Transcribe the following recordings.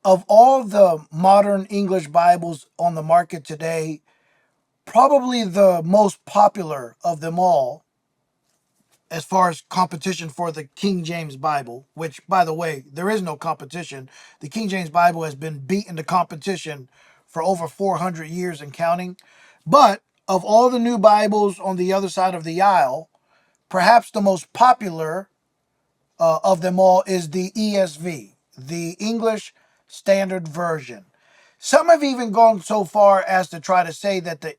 of all the modern English Bibles on the market today, probably the most popular of them all, as far as competition for the King James Bible, which, by the way, there is no competition. The King James Bible has been beaten to competition for over 400 years and counting. But of all the new Bibles on the other side of the aisle, perhaps the most popular of them all is the ESV, the English Standard Version. Some have even gone so far as to try to say that the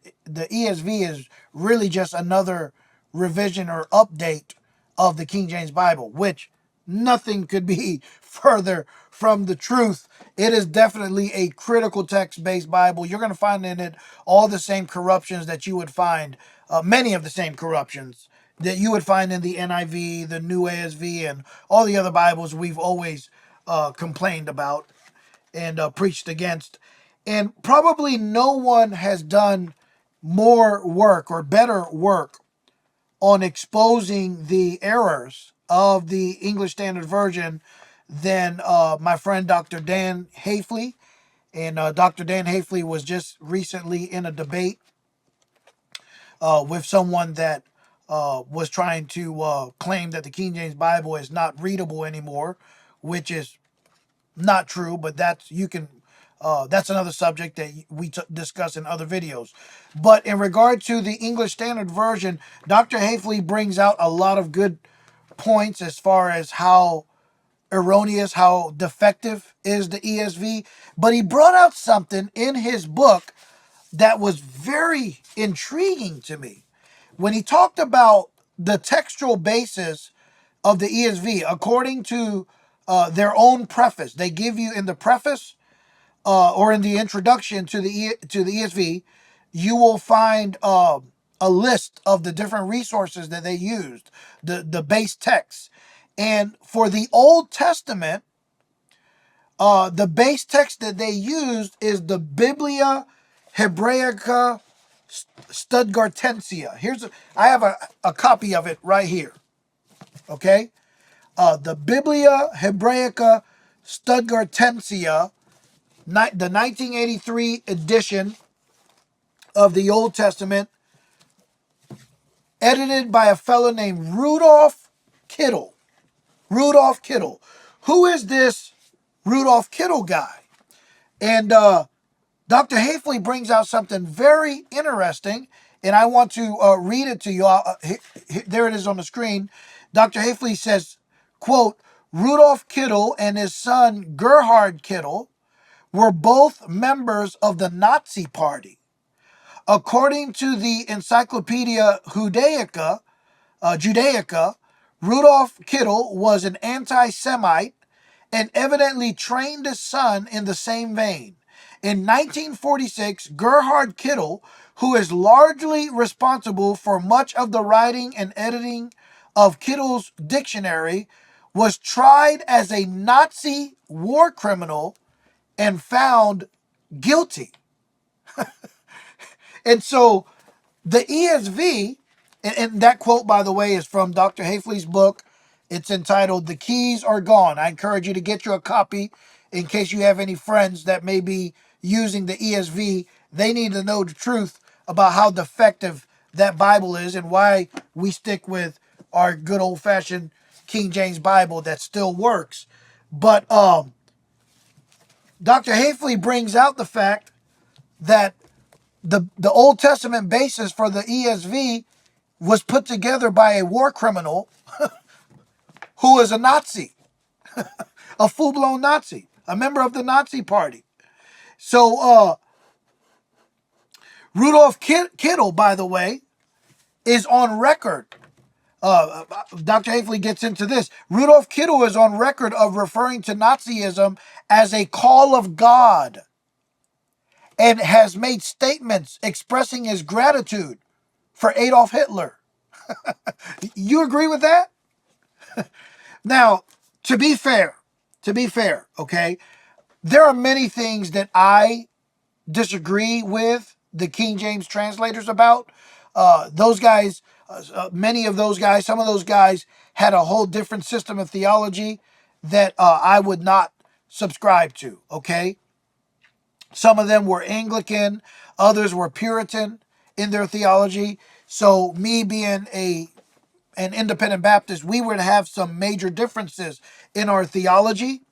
ESV is really just another revision or update of the King James Bible, which nothing could be further from the truth. It is definitely a critical text-based Bible. You're going to find in it all the same corruptions that you would find, many of the same corruptions that you would find in the NIV, the New ASV, and all the other Bibles we've always complained about and preached against. And probably no one has done more work or better work on exposing the errors of the English Standard Version than my friend Dr. Dan Hafley. And Dr. Dan Hafley was just recently in a debate with someone that was trying to claim that the King James Bible is not readable anymore, which is not true, but that's another subject that we discuss in other videos. But in regard to the English Standard Version, Dr. Hafley brings out a lot of good points as far as how erroneous, how defective is the ESV. But he brought out something in his book that was very intriguing to me. When he talked about the textual basis of the ESV, according to their own preface, they give you in the preface or in the introduction to the ESV, you will find a list of the different resources that they used, the base text. And for the Old Testament, the base text that they used is the Biblia Hebraica Studgartensia. I have a copy of it right here. Okay, the Biblia Hebraica Studgartensia, the 1983 edition of the Old Testament, edited by a fellow named Rudolph Kittle. Rudolph Kittle. Who is this Rudolph Kittle guy? And Dr. Hafley brings out something very interesting, and I want to read it to you. There it is on the screen. Dr. Hafley says, quote, Rudolph Kittle and his son Gerhard Kittle were both members of the Nazi Party. According to the Encyclopedia Judaica, Rudolph Kittle was an anti-Semite and evidently trained his son in the same vein. In 1946, Gerhard Kittle, who is largely responsible for much of the writing and editing of Kittle's dictionary, was tried as a Nazi war criminal and found guilty. And so the ESV, and that quote, by the way, is from Dr. Hafley's book. It's entitled The Keys Are Gone. I encourage you to get you a copy in case you have any friends that may be using the ESV. They need to know the truth about how defective that Bible is and why we stick with our good old-fashioned King James Bible that still works. But Dr. Hafley brings out the fact that the Old Testament basis for the ESV was put together by a war criminal who is a Nazi, a full-blown Nazi, a member of the Nazi Party. So Rudolph Kittle, by the way, is on record. Dr. Hafley gets into this. Rudolph Kittle is on record of referring to Nazism as a call of God and has made statements expressing his gratitude for Adolf Hitler. You agree with that? Now, to be fair, okay, there are many things that I disagree with the King James translators about. Those guys, many of those guys, some of those guys had a whole different system of theology that I would not subscribed to, okay? Some of them were Anglican, others were Puritan in their theology. So me being an independent Baptist, we would have some major differences in our theology.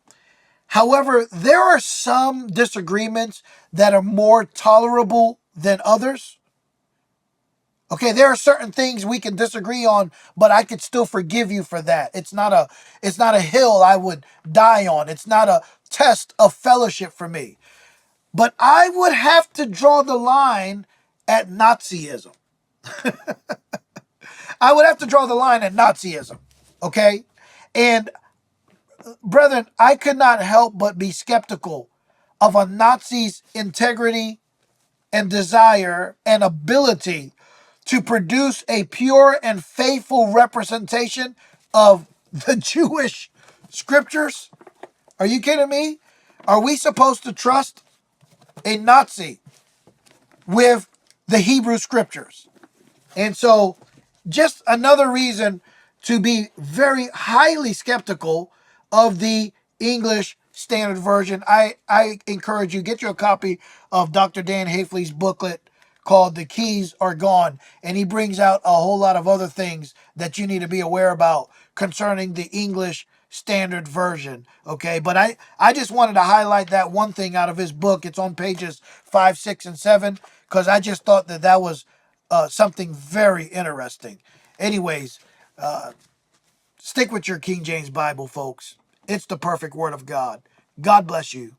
However, there are some disagreements that are more tolerable than others. Okay, there are certain things we can disagree on, but I could still forgive you for that. It's not a hill I would die on. It's not a test of fellowship for me. But I would have to draw the line at Nazism. I would have to draw the line at Nazism. Okay? And brethren, I could not help but be skeptical of a Nazi's integrity and desire and ability to produce a pure and faithful representation of the Jewish scriptures. Are you kidding me? Are we supposed to trust a Nazi with the Hebrew scriptures? And so, just another reason to be very highly skeptical of the English Standard Version. I encourage you, get you a copy of Dr. Dan Hafley's booklet called The Keys Are Gone. And he brings out a whole lot of other things that you need to be aware about concerning the English Standard Version. Okay, but I just wanted to highlight that one thing out of his book. It's on pages 5, 6, and 7, because I just thought that was something very interesting. Anyways, stick with your King James Bible, folks. It's the perfect word of God. God bless you.